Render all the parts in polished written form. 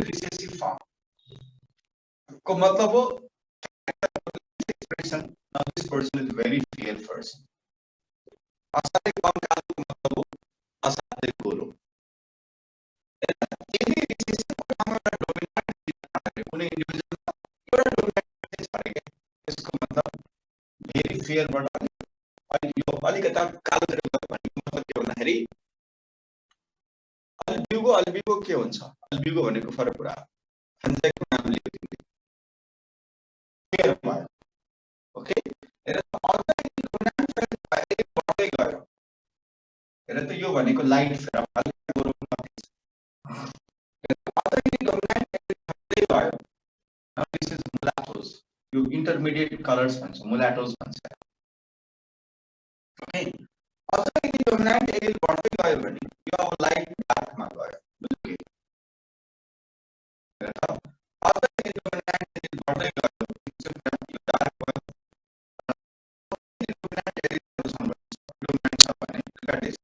Recessive form को मतलब हो expression. Now this person is very fair person. असाध्यै कम कालको मतलब हो असाध्यै गोरो. यदि रिसेसिभको ठाउँमा डोमिनेन्ट दिनु कुनै इन्डिभिजुअलमा एउटा डोमिनेन्ट छ अरे यसको मतलब भेरी फेयरबाट अलि यो अलिकता कालोतिर गयो भने मतलब के भन्दाखेरि अल्बिगो के हुन्छ अल्बिगो भनेको फरक कुरा खन्जाको नाम लियो तिमीले फेयर भयो ओके हेर अझै डोमिनेन्ट फेयर भए बढ्दै गयो हेर त यो भनेको लाइट फेयर अलिक गोरो माथि अझै डोमिनेन्ट फेयर बढ्दै गयो नाउ दिस इज मुलाटोस यो इन्टरमिडिएट कलर्स भन्छ मुलाटोस भन्छ ओके अझै डोमिनेन्ट एरियल बढ्दै गयो भने यो अब लाइट डार्कमा गयो ओके हेर त अझै डोमिनेन्ट एरियल बढ्दै गयो यो डार्क भयो डोमिनेन्ट एरियल डोमिनेन्ट छ भने that is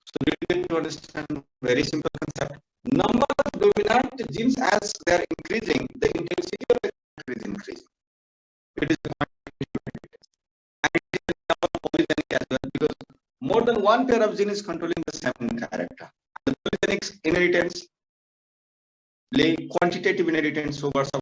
So we need to understand very simple concept. Number of dominant genes as they are increasing, the intensity of the character is increasing. It is and it is polygenic as well because more than one pair of genes is controlling the same character. The polygenic inheritance, quantitative inheritance over some.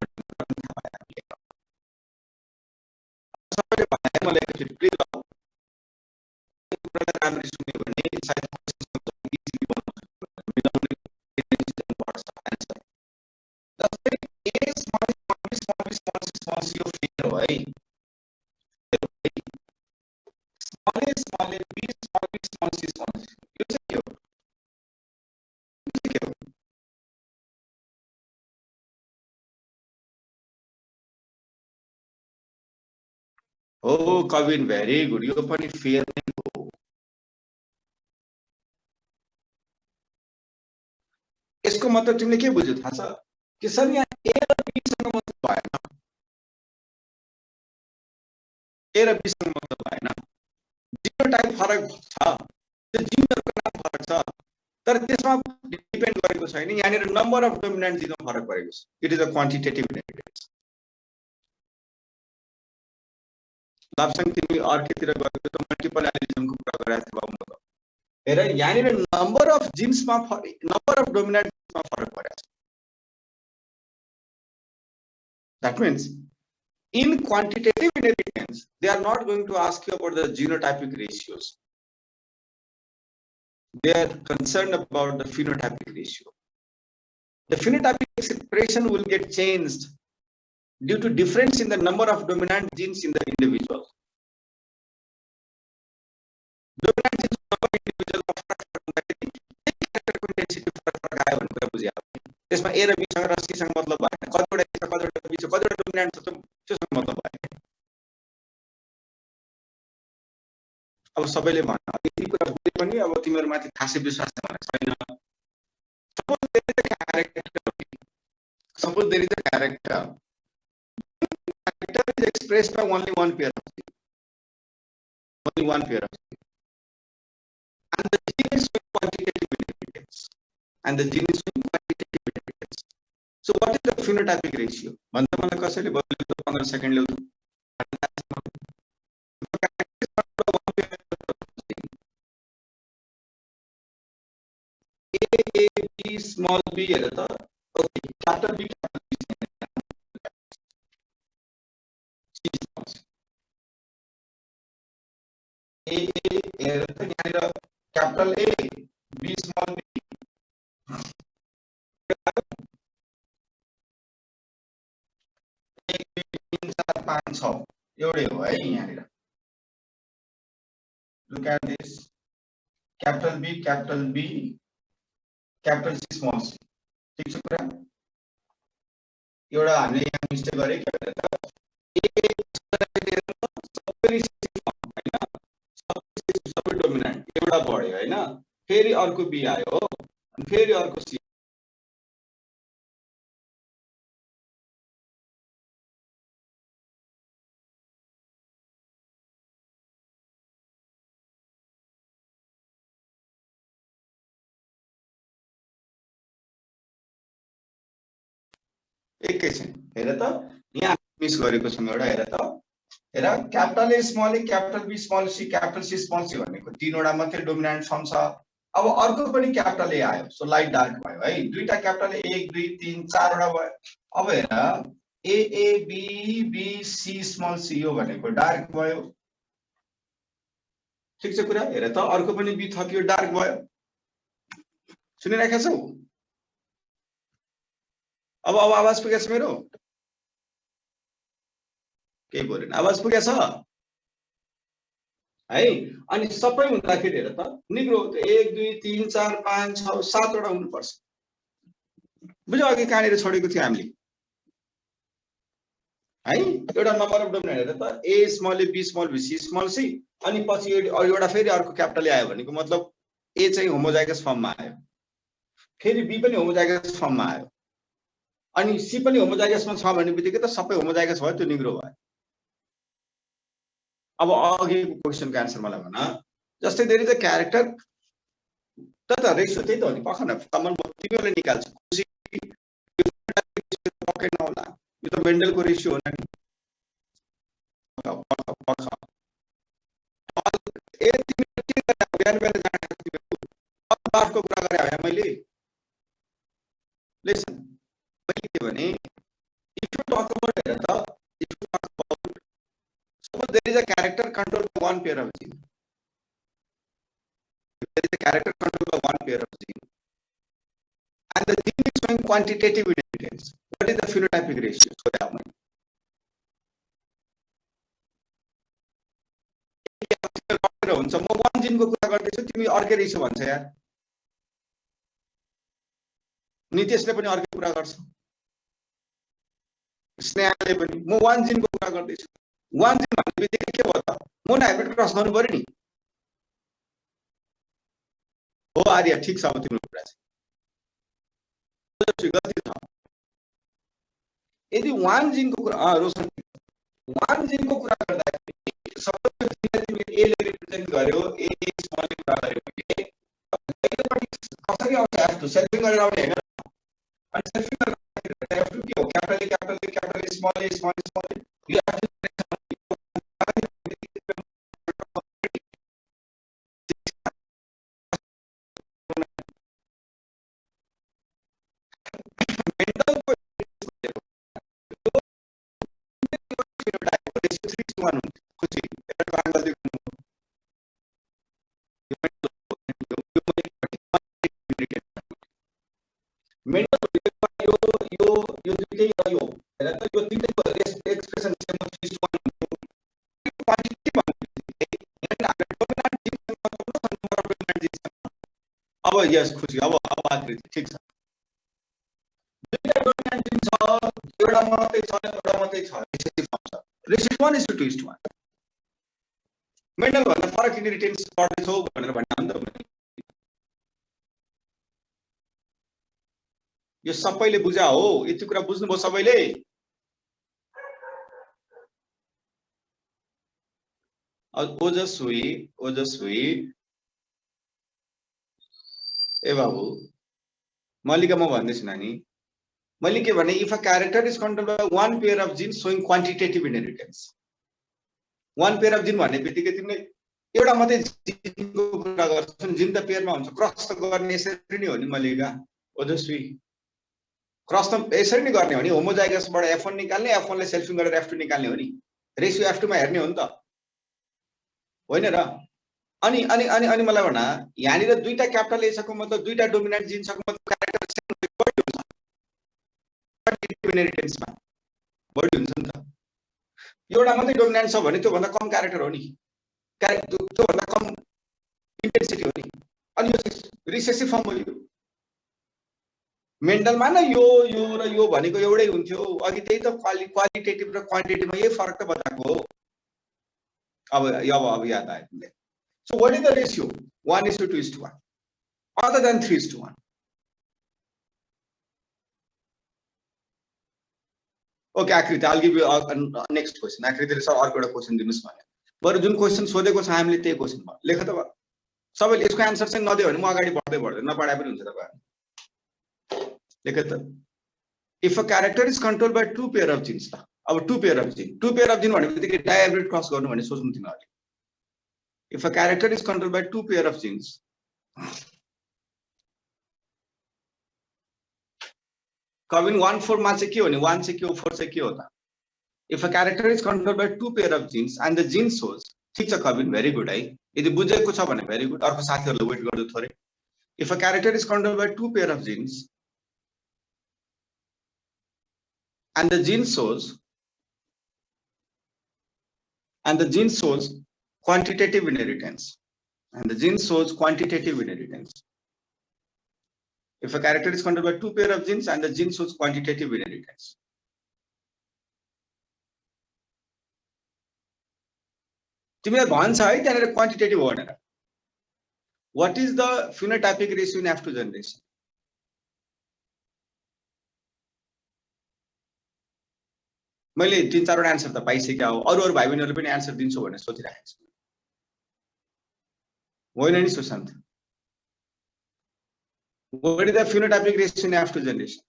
Oh, Kavin, very good. You open it fair. इसको मतलब तिमीले के बुझ्यौ थाहा छ कि sir यहाँ ए र बी सँग मतलब भएन ए र बी सँग मतलब भएन जिनोटाइप फरक छ त्यो जिनहरुको नाम फरक छ तर त्यसमा डिपेन्ड गरेको छैन यहाँनिर नम्बर अफ डोमिनेन्ट जिनमा फरक परेको छ it is a quantitative inheritance लाप्सङ तिमी अर्कोतिर गएको त मल्टिपल एलिजमको कुरा गरिरहेको थियो हेर यहाँनिर नम्बर अफ जिन्समा नम्बर अफ डोमिनेन्टमा फरक परेको छ that means in quantitative inheritance they are not going to ask you about the genotypic ratios they are concerned about the phenotypic ratio the phenotypic expression will get changed due to difference in the number of dominant genes in the individual dominant genes number individual of character density फरक आयो भने कुरा बुझ्या त्यसमा ए र be सँग र C सँग मतलब भएन कतिवटा छ कतिवटा बी छ कतिवटा डोमिनेन्ट छ त्यससँग मतलब भएन अब सबैले भन्न यति कुरा बुझे पनि अब तिम्रो माथि खासै विश्वास छैन suppose there is a character suppose there is a character is expressed by only one pair of genes. Only one pair of genes. And the gene is showing quantitative inheritance. And the gene is showing quantitative inheritance. So what is the phenotypic ratio? भन्दा मलाई कसैले बोल्यो 15 second ल्याउ A B small b हेर त okay capital B capital A, B small b. Look at this. Capital B, capital C, small c. ठीक छ कुरा एउटा हामीले यहाँ मिस्टेक गरे के भन्छ सबै डोमिनेन्ट एउटा बढ्यो हैन फेरि अर्को बी आयो अनि फेरि अर्को सी एकैछिन हेर त यहाँ मिस गरेको छौं एउटा हेर त हेर capital A small A capital B small C capital C small C भनेको तीनवटा मात्रै डोमिनेन्ट फर्म छ अब अर्को पनि क्यापिटल ए आयो सो लाइट डार्क भयो है दुईटा क्यापिटल 1 2 3 4 वटा भयो अब हेर A A B B C small C यो भनेको डार्क भयो ठीक छ कुरा हेर त अर्को पनि बी थपियो डार्क भयो सुनिरहेका छौ अब आवाज पुगेछ मेरो केही बोलेन आवाज पुगेछ है अनि सबै हुँदाखेरि हेर त निग्रो 1 2 3 4 5 6 7 वटा हुनुपर्छ बुझ्यौ अघि कहाँनिर छोडेको थियो हामीले है एउटा नम्बर अफ डोमिनेन्ट हेर त A small A B small B C small C अनि पछि एउटा फेरि अर्को क्यापिटल आयो भनेको मतलब ए चाहिँ होमोजाइगस फर्ममा आयो फेरि बी पनि होमोजाइगस फर्ममा आयो अनि सी पनि होमोजाइगसमा छ भन्ने बित्तिकै त सबै होमोजाइगस भयो त्यो निग्रो भयो अब अघिको क्वेशनको आन्सर मलाई भन जस्तै देयर इज अ क्यारेक्टर त रेसियो त्यही त हो नि पखन कमन तिमीले निकाल्छ खुसी पक्कै नहोला यो त मेन्डलको रेसियो हो नि ए तिमी के बिहान बिहान जाँदाखेरि कुरा गरे भए मैले लिसन मैले के भने इफ यु टक अबाउट हेर त if you talk about suppose there is a character controlled by one pair of gene. There is a character controlled by one pair of gene, and the gene is showing quantitative inheritance. What is the phenotypic ratio? So that one. हुन्छ म वन जिनको कुरा गर्दैछु तिमी अर्कै ratio भन्छ यार नितेशले पनि अर्कै कुरा गर्छ स्नेहाले पनि म वन जिनको कुरा गर्दैछु वन जिन भन्ने बित्तिकै के भयो त मोनोहाइब्रिड क्रस गर्नु पर्यो नि हो आर्य ठीक छ अब तिम्रो कुरा चाहिँ गल्ती छ यदि वन जिनको कुरा रोशन वन जिनको कुरा गर्दाखेरि सबै तिमीले ए ले रिप्रेजेन्ट गर्यो ए स्मल ले कुरा गर्यो भने कसरी आउँछ एफ2 सेल्फिङ गरेर आउने हैन अनि सेल्फिङ गरेर एफ2 के हो capital A small a small small यो यस खुशी अब आकृति ठीक छ दुईटा डोमिनेन्ट जिन छ एउटा मात्रै छ रिसेसिभ फर्म छ रेसियो 1:2:1 मेन्डल भन्दा फरक इनहेरिटेन्स पढ्दैछौ भनेर भन्नु हो नि त यो सबैले बुझा हो यति कुरा बुझ्नुभयो सबैले ओजस्वी ए बाबु मल्लिका म भन्दैछु नानी मैले के भने if a character is controlled by one pair of gene showing quantitative inheritance one pair of gene भन्ने बित्तिकै तिमीले एउटा मात्रै जिनको कुरा गर्छौ जिन त पेयरमा हुन्छ क्रस त गर्ने यसरी नै हो नि मल्लिका ओजस्वी क्रस त यसरी नै गर्ने हो नि होमोजाइगसबाट F1 निकाल्ने F1 ले सेल्फिङ गरेर F2 निकाल्ने हो नि रेशियो F2 मा हेर्ने हो नि त होइन र अनि अनि अनि अनि मलाई भन यहाँनिर दुईटा क्यापिटल ए छको मतलब दुईटा डोमिनेन्ट जिन छको मतलब क्यारेक्टर बढी हुन्छ इनहेरिटेन्समा बढी हुन्छ नि त एउटा मात्रै डोमिनेन्ट छ भने त्यो भन्दा कम क्यारेक्टर हो नि त्यो भन्दा कम इन्टेन्सिटी हो नि अनि यो रिसेसिभ फर्म हो यो मेन्डलमा न यो र यो भनेको एउटै हुन्थ्यो अघि त्यही त क्वालिटेटिभ र क्वान्टिटीमा यही फरक त बताएको हो अब याद आयो तिमीले So what is the ratio? 1:2:1 other than 3:1. Okay, Akriti, I'll give you a next question. Akriti, sir, अर्को एउटा क्वेशन दिनुस् भने बरु जुन क्वेशन सोधेको छ हामीले त्यही क्वेशन भयो लेख त भयो सबैले यसको आन्सर चाहिँ नदियो भने म अगाडि बढ्दै नपढाए पनि हुन्छ तपाईहरु लेख त If a character is controlled by two pair of genes, अब two pair of gene भनेपछि डायहाइब्रिड क्रस गर्नु भने सोच्नु तिमीहरुले. If a character is controlled by two pair of genes, Kevin 1-4 मा चाहिँ के हो नि 1 चाहिँ के हो 4 चाहिँ के हो त. If a character is controlled by two pair of genes and the gene shows, ठीक छ Kevin, very good है. यदि बुझेको छ भने very good. अर्को साथीहरुले वेट गर्दै थोरै. If a character is controlled by two pair of genes and the gene shows quantitative inheritance, if a character is controlled by two pair of genes and the gene shows quantitative inheritance, तिमीलाई भन्छ है त्यहाँनेर quantitative हो भनेर. What is the phenotypic ratio in F2 generation? मैले 3-4 वटा answer त पाइसकेको हो. अरु भाइ बहिनीहरुले पनि आन्सर दिन्छु भनेर सोचिरहेको छु. होइन नि Sushant? What is the phenotypic ratio in F2 generation?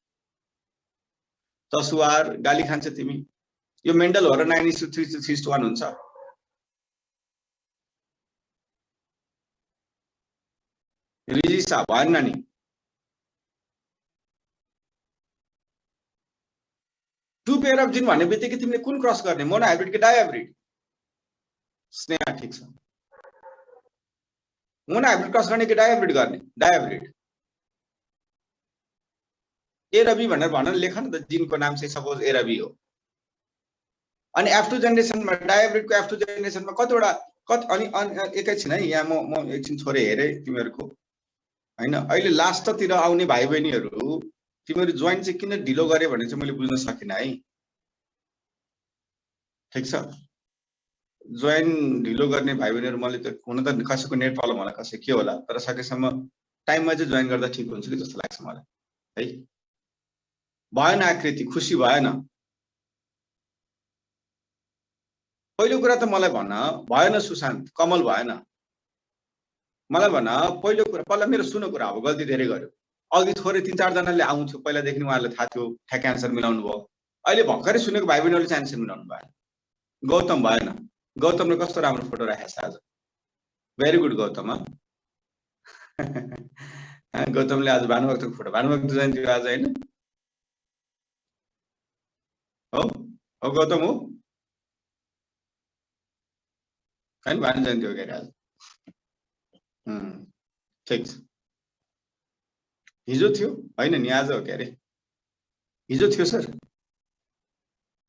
तसुवार गाली खान्छ तिमी. यो मेन्डल हो र 9:3:3:1 हुन्छ. रिजिसा भएन नि. टू पेयर अफ जिन भन्ने बित्तिकै तिमीले कुन क्रस गर्ने, मोनो हाइब्रिड कि डायहाइब्रिड? स्नेहा ठीक छ. मोनो हाइब्रिड क्रस गर्ने कि डायहाइब्रिड गर्ने? डायहाइब्रिड. ए र बी भनेर भन्न लेख न त. जिनको नाम चाहिँ सपोज ए र बी हो. अनि F2 जेनेरेसनमा डायहाइब्रिडको F2 जेनेरेसनमा कतिवटा अनि एकैछिन है यहाँ म एकछिन छोरे हेरे तिमीहरुको हैन. अहिले लास्टतिर आउने भाइ बहिनीहरु तिमीहरु जोइन चाहिँ किन ढिलो गरे भने चाहिँ मैले बुझ्न सकिन है. ठीक छ. जोइन ढिलो गर्ने भाइ बहिनीहरु मैले त हुन त कसैको नेट प्रब्लम होला कसै के होला तर सकेसम्म टाइममा चाहिँ जोइन गर्दा ठीक हुन्छ कि जस्तो लाग्छ मलाई है. भएन आकृति, खुशी भएन. पहिलो कुरा त मलाई भन्न भएन सुशान्त, कमल भएन. मलाई भन्न पहिलो कुरा पहिला मेरो सुनो कुरा हो. गल्ती धेरै गर्यो. अघि थोरै 3-4 जनाले आउँथ्यो पहिलादेखि उहाँहरुले थाहा थियो ठ्याक्कै आन्सर मिलाउनु भयो. अहिले भर्खरै सुनेको भाइ बहिनीहरुले चाहिँ आन्सर मिलाउनु भएन. गौतम भएन. गौतमले कस्तो राम्रो फोटो राखेछ आज. Very good Gautam. गौतमले आज भानुभक्तको फोटो. भानुभक्त जयन्ती आज हैन? हो गौतम हो. हैन भानु जयन्ती हो के आज? ठीक छ. हिजो थियो हैन नि आज हो के अरे? हिजो थियो सर.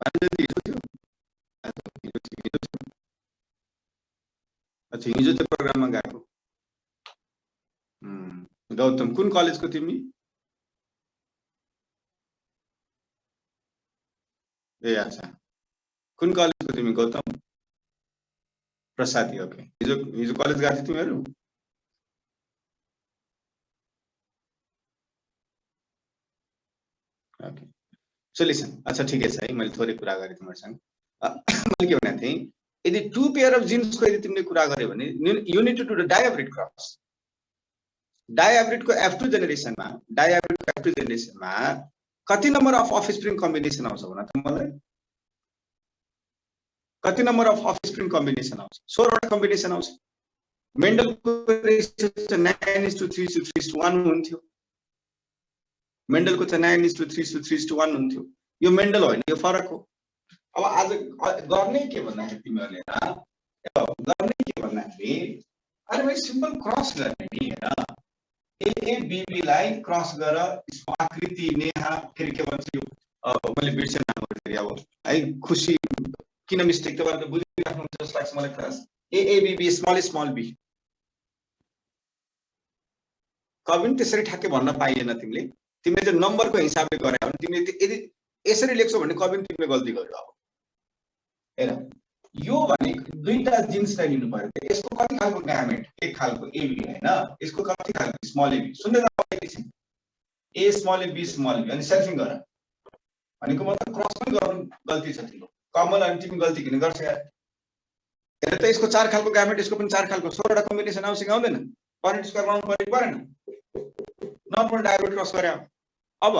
भानु जयन्ती हिजो थियो. अच्छा हिजो त्यो प्रोग्राममा गएको. गौतम कुन कलेजको तिमी? ए अच्छा कुन कलेजको तिमी गौतम? प्रसादी. ओके. हिजो कलेज गएको थियौ तिमीहरु? ओके. So listen. अच्छा ठिकै छ है. मैले थोरै कुरा गरे तिमीहरुसँग. मैले के भनेको थिएँ यदि टू पेयर अफ जिन्स को यदि तिमीले कुरा गर्यो भने you need to do the dihybrid cross. Dihybrid को F2 जेनेरेसनमा कति नम्बर अफ अफस्प्रिङ कम्बिनेसन आउँछ भन त मलाई. कति नम्बर अफ अफस्प्रिङ कम्बिनेसन आउँछ? 16 वटा कम्बिनेसन आउँछ. मेन्डलको रेशियो चाहिँ 9:3:3:1 हुन्थ्यो. मेन्डलको चाहिँ 9:3:3:1 हुन्थ्यो. यो मेन्डल होइन, यो फरक हो. अब आज गर्ने के भन्दाखेरि तिमीहरुले गर्ने के भन्दाखेरि अरे भाइ सिम्पल क्रस गर्ने नि हैन. एबीबी लाई क्रस गर. आकृति नेहा फेरि के भन्छ यो मैले बिर्सेँ नामहरु फेरि अब है. खुशी किन मिस्टेक तपाईहरुले बुझिराख्नुहुन्छ जस्तो लाग्छ मलाई. Class A B B small B. कभिन त्यसरी ठ्याक्कै भन्न पाइएन तिमीले. तिमीले चाहिँ नम्बरको हिसाबले गरे भने तिमीले यदि यसरी लेख्छौ भने कभिन तिमीले गल्ती गर्यौ. अब हेर यो भने दुईटा जिन्सलाई लिनु पर्यो. यसको कति खालको ग्यामेट? एक खालको एबी हैन. यसको कति खालको स्मल एबी? सुन्दै जाऊ. A small A B small B. अनि सेल्फिङ गर. भनेको मतलब क्रस पनि गर्नु गल्ती छ तिम्रो. कमल अनि तिमी गल्ती किन गर्छ यार? हेर त यसको 4 खालको ग्यामेट, यसको पनि 4 खालको 16 वटा कम्बिनेसन आउँछ कि आउँदैन? परेन्ट स्क्वायर बनाउनु पर्यो परेन? नर्मल डायहाइब्रिड क्रस गरे. अब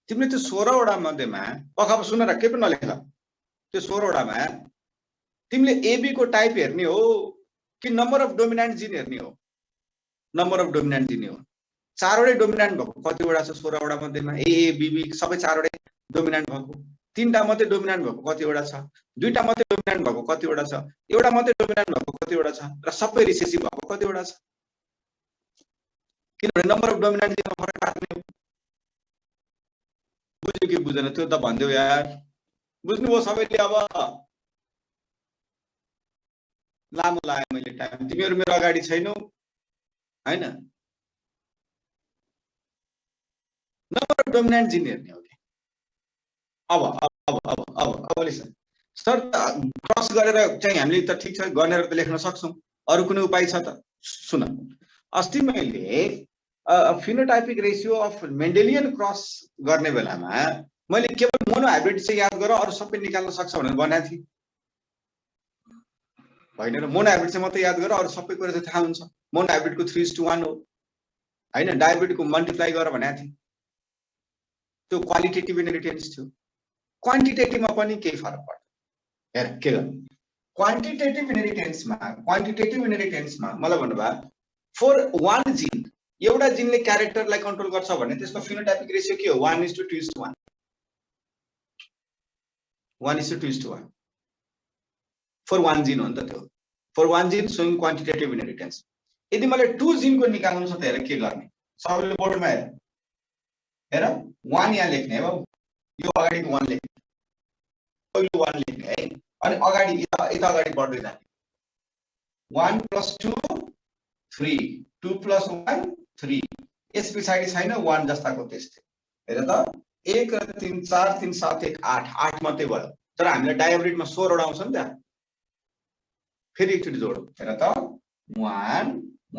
तिमीले त्यो 16 वटा मध्येमा अब सुन र के पनि नलेख त्यो 16 वटामा तिमीले एबी को टाइप हेर्ने हो कि नम्बर अफ डोमिनेन्ट जिन हेर्ने हो? नम्बर अफ डोमिनेन्ट जिन हो। 4 वटै डोमिनेन्ट भएको कतिवटा छ 16 वटा मध्येमा? ए बी सबै 4 वटै डोमिनेन्ट भएको। 3टा मात्रै डोमिनेन्ट भएको कतिवटा छ? 2टा मात्रै डोमिनेन्ट भएको कतिवटा छ? एउटा मात्रै डोमिनेन्ट भएको कतिवटा छ? र सबै रिसेसिभ भएको कतिवटा छ? किनभने नम्बर अफ डोमिनेन्ट जिनमा फरक राख्ने हो। बुझ्यो कि बुझेन त्यो त भन्दियो यार। बुझ्नुभयो सबैले? अब लामो लाग्यो मैले टाइम, तिमीहरु मेरो अगाडि छैनौ हैन। नम्बर अफ डोमिनेन्ट जिन हेर्ने हो। अब लिसन सर, क्रस गरेर चाहिँ हामीले त ठीक छ गरेर त लेख्न सक्छौं, अरु कुनै उपाय छ त? सुन, अस्ति मैले phenotypic ratio of Mendelian cross गर्ने बेलामा मैले केवल मोनो हाइब्रिड चाहिँ याद गर, अरु सबै निकाल्न सक्छ भनेर भनेको थिएँ हैन र? मोनो हाइब्रिड चाहिँ मात्रै याद गर, अरु सबै कुरा चाहिँ थाहा हुन्छ। मोनो हाइब्रिडको 3:1 हो हैन। डायबिटको मल्टिप्लाई गर भनेको थिएँ। त्यो क्वालिटेटिभ इनहेरिटेन्स थियो। क्वान्टिटेटिभमा पनि केही फरक पर्छ। हेर के गर्नु, क्वान्टिटेटिभ इनहेरिटेन्समा मलाई भन्नुभयो फर वान जिन, एउटा जिनले क्यारेक्टरलाई कन्ट्रोल गर्छ भने त्यसको फिनोटाइपिक रेशियो के हो? 1:2:1। 1:2:1 फर वान जिन हो नि त त्यो। फर वान जिन सोइङ क्वान्टिटेटिभ इनहेरिटेन्स। यदि मलाई 2 जिनको निकाल्नु छ त हेर के गर्ने? सबैले बोर्डमा हेर 1 यहाँ लेख्ने है बाबु, यो अगाडिको 1 लेख्ने, पहिलो 1 लेख्ने है, अनि अगाडि यता अगाडि बढ्दै जाने। 1 + 2 3, 2 + 1 3, यस पछाडि छैन 1 जस्ताको त्यस्तै। हेर त 1 र 3 4 3 7 1 8 8 मात्रै भयो, तर हामीलाई डायब्रिडमा 16 वटा आउँछ नि त। फेरि एकचोटि जोडौ, हेर त 1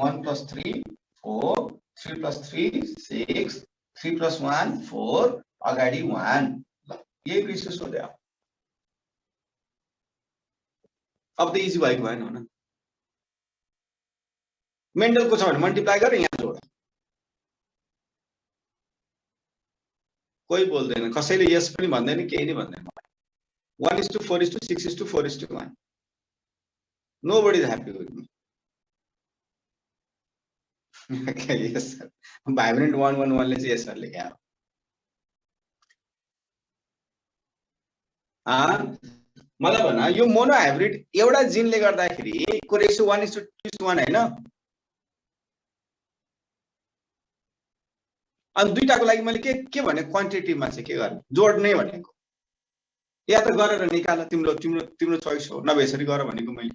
1 + 3 4 3 + 3 6 3 + 1 4 अगाडि 1। ल यही रेशियो सोध्यो। अब त इजी भएको भएन होइन? मेन्डलको छ भने मल्टिप्लाई गरेर यहाँ जोड। कोही बोल्दैन, कसैले यस पनि भन्दैन, केही नै भन्दैन। 1:4:6:4:1। Nobody is happy with me. Yes sir. Vibrant 111 ले चाहिँ yes sir लेखे आओ। मलाई भन, यो मोनो हाइब्रिड एउटा जिनले गर्दाखेरि को रेशियो 1:2:1 हैन? अनि दुईटाको लागि मैले के भने क्वान्टिटीमा चाहिँ के गर्ने? जोड्ने भनेको। या त गरेर निकाल, तिम्रो चोइस हो, नभए यसरी गर भनेको मैले।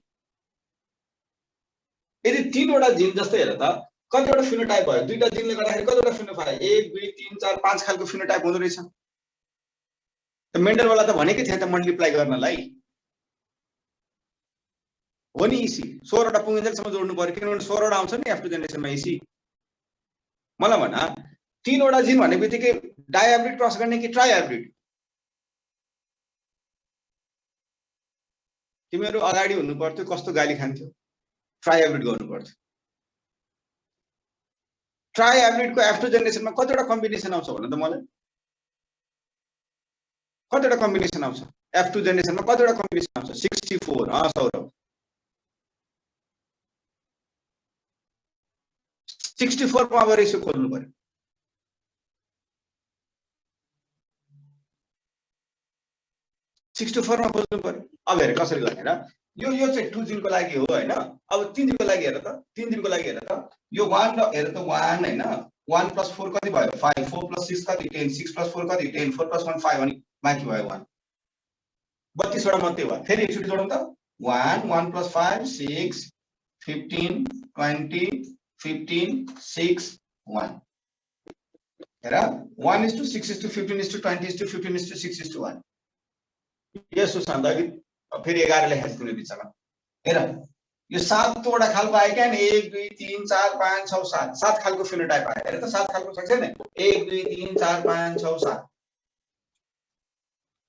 यदि 3 वटा जिन जस्तै हेर त कतिवटा फिनोटाइप भयो? दुईटा जिनले गर्दाखेरि कतिवटा फिनोटाइप? 1 2 3 4 5 खालको फिनोटाइप हुँदो रहेछ। त मेन्डल वाला त भनेकै थिए त मल्टिप्लाई गर्नलाई। हो नि इसी 16 वटा पुगिन्जेलसम्म जोड्नु पर्यो, किनभने 16 वटा आउँछ नि F2 जेनेरेसनमा इसी। मलाई भन 3 वटा जिन भन्ने बित्तिकै डायहाइब्रिड क्रस गर्ने कि ट्राइहाइब्रिड? तिमीहरु अगाडि हुनु पर्थ्यो, कस्तो गाली खान्थ्यो? ट्राइहाइब्रिड गर्नु पर्थ्यो। ट्राइहाइब्रिडको F2 जेनेरेसनमा कतिवटा कम्बिनेसन आउँछ भन त मलाई? कतिवटा कम्बिनेसन आउँछ? F2 जेनेरेसनमा कतिवटा कम्बिनेसन आउँछ? 64। सौरभ 64 को अब रेशियो खोल्नु पर्यो। मा खोज्नु पर्यो। अब हेर कसरी गर्ने र? यो चाहिँ 2 जिनको लागि हो हैन? अब 3 जिनको लागि हेर त, 3 जिनको लागि हेर त, यो 1 र हेर त 1 हैन? 1 + 4 कति भयो? 5, 4 + 6 कति? 10, 6 + 4 कति? 10, 4 + 1 5 अनि बाँकी भयो 1। 32 वटा मात्रै भयो। फेरि एकचोटि जोडौँ त। 1 1 + 5 6 15 20 15 6 1। हेर 1:6:15:20:15:6:1। यसो सुशान्त अघि फेरि 11 लेखेको छु तिमीले बिचमा। हेर यो 7 वटा खालको आयो क्या नि? 1 2 3 4 5 6 7 7 खालको फिनोटाइप आयो। हेर त 7 खालको छ छैन? 1 2 3 4 5 6 7।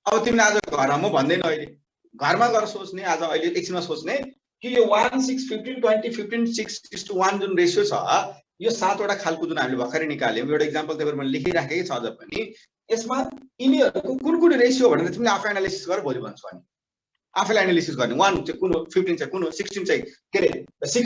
अब तिमीले आज घरमा म भन्दैन, अहिले घरमा गएर सोच्ने, आज अहिले एकछिनमा सोच्ने कि यो 1 6 15 20 15 6:1 जुन रेशियो छ, यो 7 वटा खालको जुन हामीले भर्खरै निकाल्यौं, एउटा एक्जाम्पल त्यही भएर मैले लेखिराखेकै छ अझ पनि, यसमा यिनीहरूको कुन रेसियो भनेर तिमीले आफै एनालिसिस गरेर भोलि भन्छौ अनि आफैलाई एनालिसिस गर्ने 1 चाहिँ कुन हो 15 चाहिँ कुन हो 16 चाहिँ के रे 6